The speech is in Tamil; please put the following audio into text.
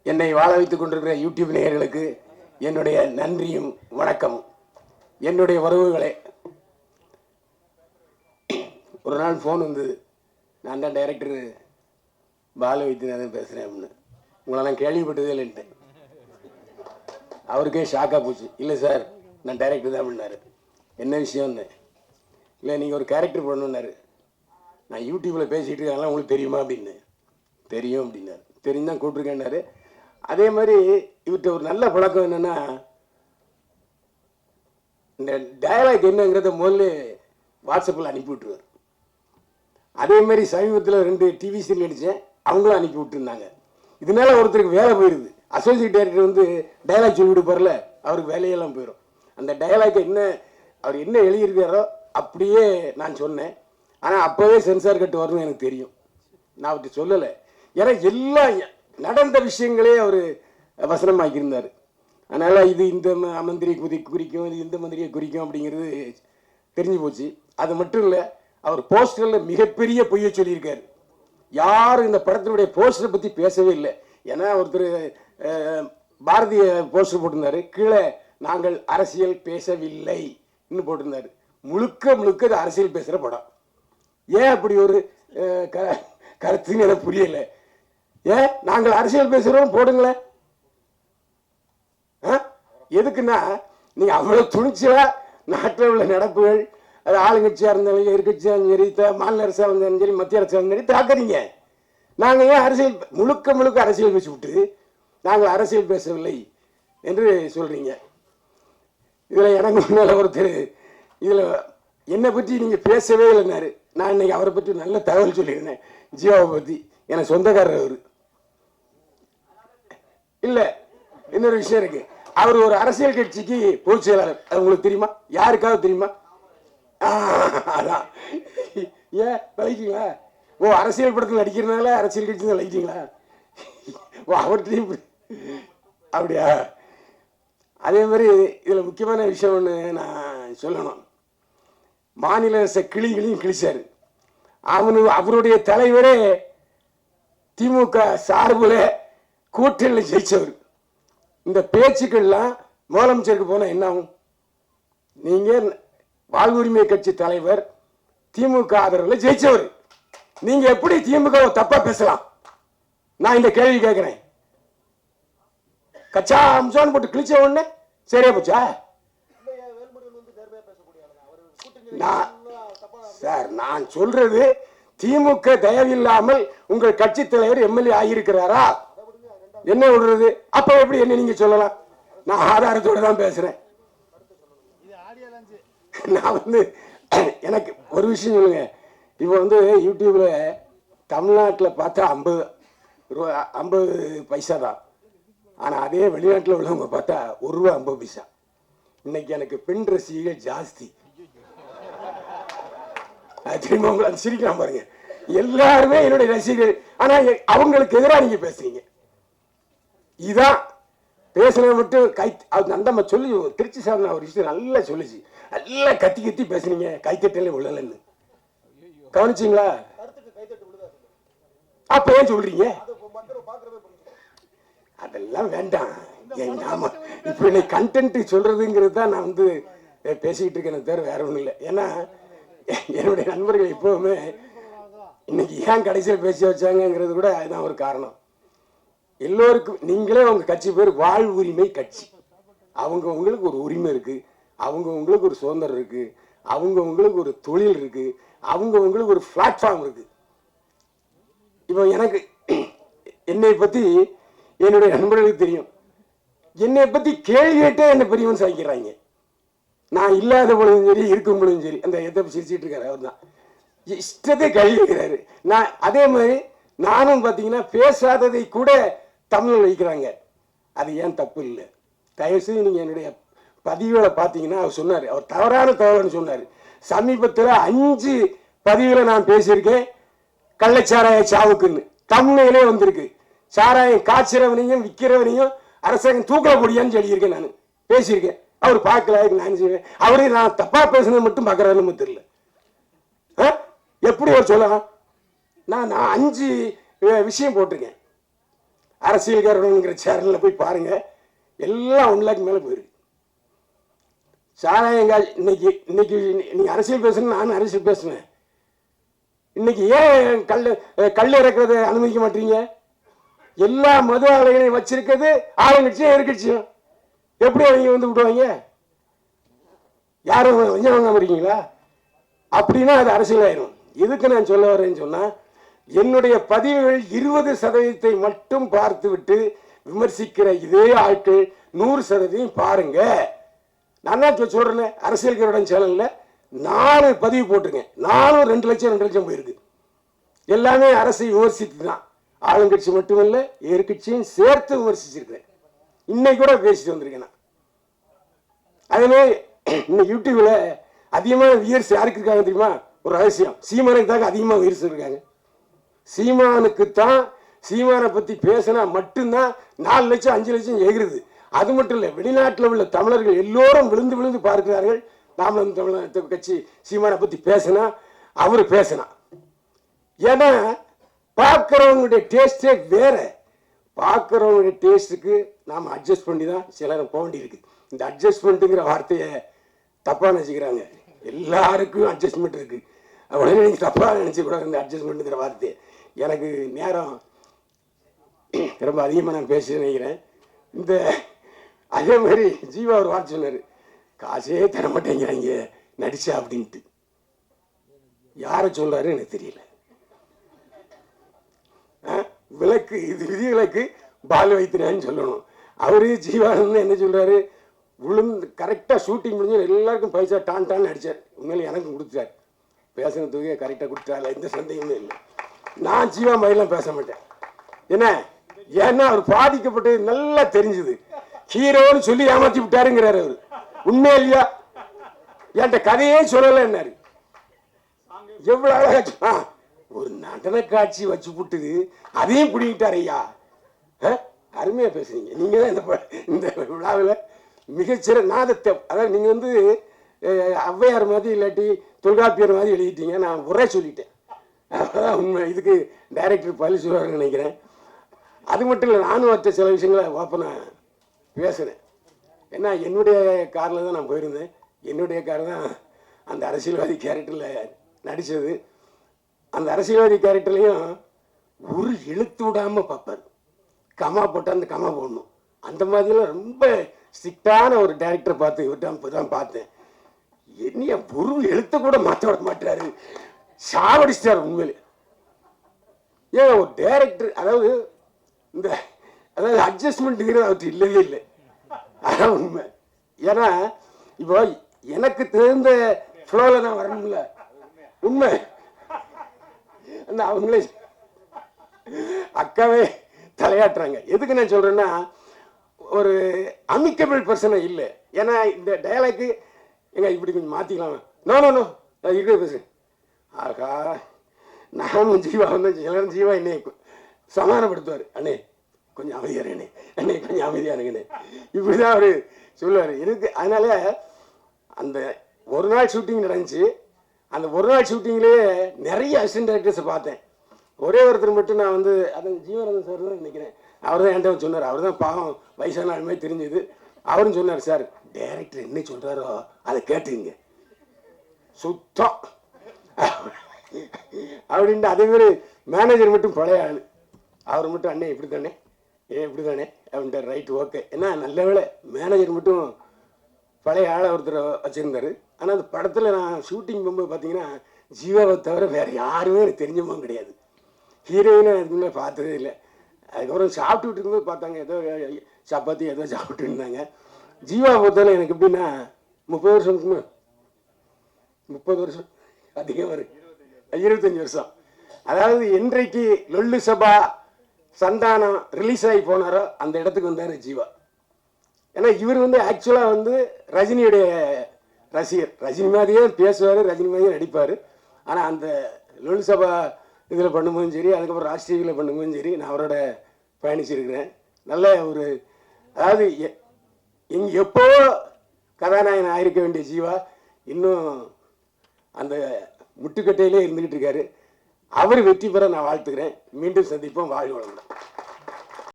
என்னை வாழ வைத்துக் கொண்டிருக்கிற யூடியூப் நேயர்களுக்கு என்னுடைய நன்றியும் வணக்கம். என்னுடைய உறவுகளே, ஒரு நாள் ஃபோன் வந்தது, நான் தான் டைரக்டர் பாலு வைத்தியநாதன் பேசுகிறேன் அப்படின்னு. உங்களெல்லாம் கேள்விப்பட்டதே இல்லைன்ட்டு அவருக்கே ஷாக்காக போச்சு. இல்லை சார், நான் டைரக்டர் தான் அப்படின்னாரு. என்ன விஷயம்னு. இல்லை, நீங்கள் ஒரு கேரக்டர் பண்ணணுன்னாரு. நான் யூடியூப்பில் பேசிகிட்டு இருக்கேன், உங்களுக்கு தெரியுமா அப்படின்னு. தெரியும் அப்படின்னாரு. தெரிஞ்சுதான் கூப்பிட்ருக்கேன்னாரு. அதே மாதிரி இவர்கிட்ட ஒரு நல்ல பழக்கம் என்னென்னா, இந்த டயலாக் என்னங்கிறத முதல்ல வாட்ஸ்அப்பில் அனுப்பி விட்டுருவார். அதே மாதிரி சமீபத்தில் 2 டிவி சீரியல் நடித்தேன், அவங்களும் அனுப்பி விட்டுருந்தாங்க. இதனால ஒருத்தருக்கு வேலை போயிடுது. அசோசியேட் டைரக்டர் வந்து டயலாக் சொல்லிவிட்டு போகிறல, அவருக்கு வேலையெல்லாம் போயிடும். அந்த டயலாக்கை அவர் என்ன எழுதியிருக்காரோ அப்படியே நான் சொன்னேன். ஆனால் அப்போவே சென்சார் கட்டு வரணும்னு எனக்கு தெரியும். நான் அவர்கிட்ட சொல்லலை. ஏன்னா எல்லாம் நடந்த விஷயங்களே அவர் வசனமாக்கியிருந்தார். அதனால் இது இந்த மந்திரியை குறிக்கும், இது இந்த மந்திரியை குறிக்கும் அப்படிங்கிறது தெரிஞ்சு போச்சு. அது மட்டும் இல்லை, அவர் போஸ்டரில் மிகப்பெரிய பொய்யை சொல்லியிருக்காரு. யாரும் இந்த படத்தினுடைய போஸ்டரை பற்றி பேசவே இல்லை. ஏன்னா ஒருத்தர் பாரதிய போஸ்டர் போட்டிருந்தாரு, கீழே நாங்கள் அரசியல் பேசவில்லை இன்னும் போட்டிருந்தாரு. முழுக்க முழுக்க அது அரசியல் பேசுகிற படம். ஏன் அப்படி ஒரு கருத்துன்னு எனக்கு புரியலை. ஏன் நாங்கள் அரசியல் பேசுகிறோம் போடுங்களேன். எதுக்குன்னா, நீங்கள் அவ்வளோ துணிச்சலா நாட்டில் உள்ள நடப்புகள், அது ஆளுங்கட்சியாக இருந்தாலும் எதிர்கட்சியாக இருந்தாலும் சரி, மாநில அரசாக இருந்தாலும் சரி, மத்திய அரசாக இருந்தாலும் சரி தாக்குறீங்க. நாங்கள் ஏன் அரசியல் முழுக்க முழுக்க அரசியல் பேசி விட்டு நாங்கள் அரசியல் பேசவில்லை என்று சொல்கிறீங்க. இதில் எனக்கு முன்னால் ஒருத்தர் இதில் என்னை பற்றி நீங்கள் பேசவே இல்லைன்னாரு. நான் இன்னைக்கு அவரை பற்றி நல்ல தகவல் சொல்லியிருந்தேன். ஜீவாவை பற்றி எனக்கு சொந்தக்காரர் அவர். இல்லை, இன்னொரு விஷயம் இருக்கு. அவர் ஒரு அரசியல் கட்சிக்கு பொதுச் செயலாளர். அது உங்களுக்கு தெரியுமா? யாருக்காவது தெரியுமா? அதான். ஏன் விளைக்கிங்களா? ஓ, அரசியல் படத்தில் நடிக்கிறதுனால அரசியல் கட்சி தான் விளைக்கிங்களா? ஓ, அவர்கிட்டையும் அப்படியா? அதே மாதிரி இதில் முக்கியமான விஷயம் ஒன்று நான் சொல்லணும். மாநில அரச கிளிகளையும் கிழிச்சாரு. அவருடைய தலைவரே திமுக சார்பில் கூட்டணியில் ஜெயிச்சவர். இந்த பேச்சுக்கள்லாம் முதலமைச்சருக்கு போனால் என்ன ஆகும்? நீங்கள் வாழ்வுரிமை கட்சி தலைவர், திமுக ஆதரவில் ஜெயிச்சவர், நீங்க எப்படி திமுக தப்பா பேசலாம்? நான் இந்த கேள்வி கேட்கிறேன். கச்சா அம்சான் போட்டு கிழிச்ச உடனே சரியா போச்சா? சார், நான் சொல்றது, திமுக தயவில்லாமல் உங்கள் கட்சி தலைவர் எம்எல்ஏ ஆகியிருக்கிறாரா? என்ன விடுறது? அப்ப எப்படி என்ன நீங்க சொல்லலாம்? நான் ஆதாரத்தோட தான் பேசுறேன். நான் வந்து எனக்கு ஒரு விஷயம் சொல்லுங்க. இப்போ வந்து யூடியூப்ல தமிழ்நாட்டில் பார்த்தா 50 பைசா தான். ஆனால் அதே வெளிநாட்டில் உள்ளவங்க பார்த்தா ₹1.50. இன்னைக்கு எனக்கு பெண் ரசிகர்கள் ஜாஸ்தி. திரும்ப உங்களை சிரிக்கலாம் பாருங்க. எல்லாருமே என்னுடைய ரசிகர்கள். ஆனால் அவங்களுக்கு எதிராக நீங்க பேசுறீங்க. இதான் பேசுனது மட்டும் அந்த சொல்லி திருச்சி சார் ஒரு விஷயம் நல்லா சொல்லிச்சு. நல்லா கத்தி கத்தி பேசுனீங்க, கைத்தட்டலே விழலன்னு கவனிச்சிங்களா? அப்ப ஏன் சொல்றீங்க? அதெல்லாம் வேண்டாம். இப்ப இன்னைக்கு கண்டென்ட் சொல்றதுங்கிறது தான் நான் வந்து பேசிக்கிட்டு இருக்கேன், தவிர வேற ஒண்ணும் இல்லை. ஏன்னா என்னுடைய நண்பர்கள் எப்பவுமே இன்னைக்கு ஏன் கடைசியில் பேசி வச்சாங்கிறது கூட அதுதான் ஒரு காரணம். எல்லோருக்கும் நீங்களே உங்க கட்சி பேர் வாழ்வுரிமை கட்சி. அவங்க உங்களுக்கு ஒரு உரிமை இருக்கு, அவங்க உங்களுக்கு ஒரு சுதந்திரம் இருக்கு, அவங்க உங்களுக்கு ஒரு தொழில் இருக்கு, அவங்க உங்களுக்கு ஒரு பிளாட்ஃபார்ம் இருக்கு. இப்போ எனக்கு என்னை பத்தி என்னுடைய நண்பர்களுக்கு தெரியும். என்னை பத்தி கேள்வி கேட்டே என்ன பெரியவன் சாய்க்கிறாங்க. நான் இல்லாத பொழுதும் சரி, இருக்கும் பொழுதும் சரி. அந்த எதை சிரிச்சிட்டு இருக்காரு அவர் தான் இஷ்டத்தை கேள்வி கேட்கிறாரு. நான் அதே மாதிரி நானும் பார்த்தீங்கன்னா பேசாததை கூட தமிழில் வைக்கிறாங்க. அது ஏன் தப்பு இல்லை. தயவுசெய்து நீங்கள் என்னுடைய பதிவுகளை பார்த்தீங்கன்னா அவர் சொன்னார், அவர் தவறான தகவல்னு சொன்னார். சமீபத்தில் 5 பதிவுகளை நான் பேசியிருக்கேன். கள்ளச்சாராய சாவுக்குன்னு தமிழிலே வந்திருக்கு. சாராயம் காய்ச்சிறவனையும் விற்கிறவனையும் அரசாங்கம் தூக்கல முடியான்னு சொல்லியிருக்கேன். நான் பேசியிருக்கேன். அவர் பார்க்கல, நான் செய்வேன். அவரு நான் தப்பா பேசுனது மட்டும் பார்க்கறாருன்னு தெரியல. எப்படி அவர் சொல்லலாம்? நான் 5 விஷயம் போட்டிருக்கேன். அரசியல்காரங்கிற சேனலில் போய் பாருங்க, எல்லாம் 1 லேக் மேலே போயிருக்கு. சாராயங்க இன்னைக்கு இன்னைக்கு நீங்க அரசியல் பேசணும், நானும் அரசியல் பேசுவேன். இன்னைக்கு ஏன் கல் இறக்குறத அனுமதிக்க மாட்டீங்க? எல்லா மது ஆலைகளையும் வச்சிருக்கிறது ஆளுங்கட்சியும் எதிர்கட்சியும். எப்படி அவங்க வந்து விடுவாங்க? யாரும் வஞ்சம் வாங்காம இருக்கீங்களா? அப்படின்னா அது அரசியல் ஆயிரும். எதுக்கு நான் சொல்ல வரேன்னு சொன்னா, என்னுடைய பதிவுகள் 20% மட்டும் பார்த்து விட்டு விமர்சிக்கிற இதே ஆட்கள் 100% பாருங்க. நான் தான் சொல்றேன், அரசியல்காரன் சேனல்ல 4 பதிவு போட்டுருங்க, 4 2 லட்சம் 2 லட்சம் போயிருக்கு. எல்லாமே அரசை விமர்சித்து தான், ஆளுங்கட்சி மட்டுமல்ல எதிர்கட்சியும் சேர்த்து விமர்சிச்சிருக்கிறேன். இன்னைக்கு கூட பேசிட்டு வந்திருக்கேன். அதே இன்னும் யூடியூப்ல அதிகமாக வியர்ஸ் யாருக்கு இருக்காங்க தெரியுமா? ஒரு ரகசியம், சீமானுக்கு தாங்க அதிகமாக வியர்ஸ் இருக்காங்க. சீமானுக்கு தான் சீமானை பத்தி பேசினா மட்டும்தான் 4 லட்சம் 5 லட்சம் எகிருது. அது மட்டும் இல்லை, வெளிநாட்டில் உள்ள தமிழர்கள் எல்லோரும் விழுந்து விழுந்து பார்க்கிறார்கள். நாமளும் தமிழக கட்சி சீமானை பத்தி பேசினா அவரு பேசினா. ஏன்னா பார்க்கிறவங்களுடைய டேஸ்டே வேற. பார்க்கிறவங்களுடைய டேஸ்ட்டுக்கு நாம் அட்ஜஸ்ட் பண்ணி தான் சிலர் போக வேண்டியிருக்கு. இந்த அட்ஜஸ்ட்மெண்ட்டுங்கிற வார்த்தையை தப்பா நினைச்சுக்கிறாங்க. எல்லாருக்கும் அட்ஜஸ்ட்மெண்ட் இருக்கு. உடனே நீங்க தப்பா நினைச்சு கூட இந்த அட்ஜஸ்ட்மெண்ட்டுங்கிற வார்த்தை. எனக்கு நேரம் ரொம்ப அதிகமாக நான் பேச நினைக்கிறேன். இந்த அதே மாதிரி ஜீவா ஒரு வார்த்தை சொன்னார், காசே தர மாட்டேங்கிறாங்க நடிச்சா அப்படின்ட்டு. யாரை சொல்றாரு எனக்கு தெரியல. விளக்கு இது விதிவிலக்கு பால் வைத்தினான்னு சொல்லணும். அவரு ஜீவானந்த் என்ன சொல்றாரு, விழுந்து கரெக்டாக ஷூட்டிங் முடிஞ்சு எல்லாருக்கும் பைசா டான் அடிச்சார். உண்மையில எனக்கும் கொடுத்தார். பேசுனதுக்கு கரெக்டாக கொடுத்தாரு, எந்த சந்தேகமே இல்லை. நான் ஜீவா மாதிரிலாம் பேச மாட்டேன். என்ன ஏன்னா அவர் பாதிக்கப்பட்டு நல்லா தெரிஞ்சுது. ஹீரோன்னு சொல்லி ஏமாத்தி விட்டாருங்கிறாரு அவரு. உண்மையா இல்லையா? என்கிட்ட கதையே சொல்லல என்னாரு. எவ்வளவு அழகா ஒரு நடன காட்சி வச்சு விட்டுது, அதையும் பிடிக்கிட்டாரு ஐயா. அருமையா பேசுறீங்க. நீங்க தான் இந்த விழாவில் மிகச்சிறந்த நாதத்தை, அதாவது நீங்க வந்து ஔவையார் மாதிரி இல்லாட்டி தொல்காப்பியர் மாதிரி எழுதிட்டீங்க. நான் உரை சொல்லிட்டேன். அதான் உண்மை. இதுக்கு டைரக்டர் பழி சொல்லுவாருன்னு நினைக்கிறேன். அது மட்டும் இல்லை, நானும் வச்ச சில விஷயங்களை ஓப்பனா பேசுகிறேன். ஏன்னா என்னுடைய காரில் தான் நான் போயிருந்தேன். என்னுடைய கார் தான் அந்த அரசியல்வாதி கேரக்டரில் நடித்தது. அந்த அரசியல்வாதி கேரக்டர்லையும் ஒரு எழுத்து விடாமல் பார்ப்பார். கமா போட்டால் அந்த கமா போடணும். அந்த மாதிரிலாம் ரொம்ப ஸ்ட்ரிக்டான ஒரு டைரக்டரை பார்த்து இப்போ தான் பார்த்தேன். என்னைய ஒரு எழுத்த கூட மாற்ற விட மாட்டாரு. சாவடிச்சிட்டார் உண்மையிலே. ஏன் ஒரு டைரக்டர், அதாவது அட்ஜஸ்ட்மெண்ட்டுங்கிறது அவருக்கு இல்லவே இல்லை. அதான் உண்மை. ஏன்னா இப்போ எனக்கு தெரிந்த ஃப்ளோவில் நான் வரணும்ல. உண்மை. அந்த அவங்களே அக்காவே தலையாட்டுறாங்க. எதுக்கு நான் சொல்றேன்னா, ஒரு அமிக்கபிள் பர்சனை இல்லை. ஏன்னா இந்த டயலாக்கு எங்க இப்படி கொஞ்சம் மாத்திக்கலாம். நோ நான் இருக்க பேசுறேன். ஆகா, நானும் ஜீவா வந்து எல்லாரும் ஜீவா என்னை சமாதானப்படுத்துவார். அண்ணே கொஞ்சம் அமைதியாருங்கண்ணே, அண்ணே கொஞ்சம் அமைதியாருங்கண்ணே, இப்படிதான் அவரு சொல்லுவார். எனக்கு அதனால அந்த ஒரு நாள் ஷூட்டிங் நடந்துச்சு. அந்த ஒரு நாள் ஷூட்டிங்லேயே நிறைய அசிஸ்டன்ட் டைரக்டர்ஸை பார்த்தேன். ஒரே ஒருத்தர் மட்டும் நான் வந்து அது ஜீவராஜன் சார் தான் நினைக்கிறேன். அவர் தான் என்கிட்ட சொன்னார். அவர் தான் பாவம் வயசான ஆளுமே தெரிஞ்சுது. அவரும் சொன்னார், சார் டைரக்டர் என்ன சொல்கிறாரோ அதை கேட்டுங்க சுத்தம் அப்படின்ட்டு. அதே மாதிரி மேனேஜர் மட்டும் பழைய ஆள். அவர் மட்டும் அண்ணே இப்படி தானே இப்படி தானே அப்படின்ட்டு. Right okay. ஏன்னா நல்ல வேலை மேனேஜர் மட்டும் பழைய ஆளை ஒருத்தர் வச்சுருந்தார். ஆனால் அந்த படத்தில் நான் ஷூட்டிங் போகும்போது பார்த்தீங்கன்னா ஜீவாவை தவிர வேறு யாருமே எனக்கு தெரிஞ்சவங்க கிடையாது. ஹீரோயினை அதுக்கு முன்னே பார்த்ததே இல்லை. அதுக்கப்புறம் சாப்பிட்டுட்டு இருக்கும்போது பார்த்தாங்க, ஏதோ சப்பாத்தி ஏதோ சாப்பிட்டு இருந்தாங்க. ஜீவா பொறுத்தவரை எனக்கு எப்படின்னா 30 வருஷம் 30 வருஷம் அதிகம் வரும், 25 வருஷம். அதாவது என்றைக்கு லொல்லு சபா சந்தானம் ரிலீஸ் ஆகி போனாரோ அந்த இடத்துக்கு வந்தார் ஜீவா. ஏன்னா இவர் வந்து ஆக்சுவலாக வந்து ரஜினியுடைய ரசிகர். ரஜினி மாதிரியே பேசுவார், ரஜினி மாதிரியே நடிப்பார். ஆனால் அந்த லொல்லு சபா இதில் பண்ணும்போதும் சரி, அதுக்கப்புறம் ராஜ் டிவியில் பண்ணும்போதும் சரி, நான் அவரோட பயணிச்சிருக்கிறேன். நல்ல ஒரு, அதாவது எப்போ கதாநாயகன் ஆயிருக்க வேண்டிய ஜீவா இன்னும் அந்த முட்டுக்கட்டையிலே இருந்துகிட்டு இருக்காரு. அவர் வெற்றி பெற நான் வாழ்த்துக்கிறேன். மீண்டும் சந்திப்போம். வாழ்க வளமுடன்.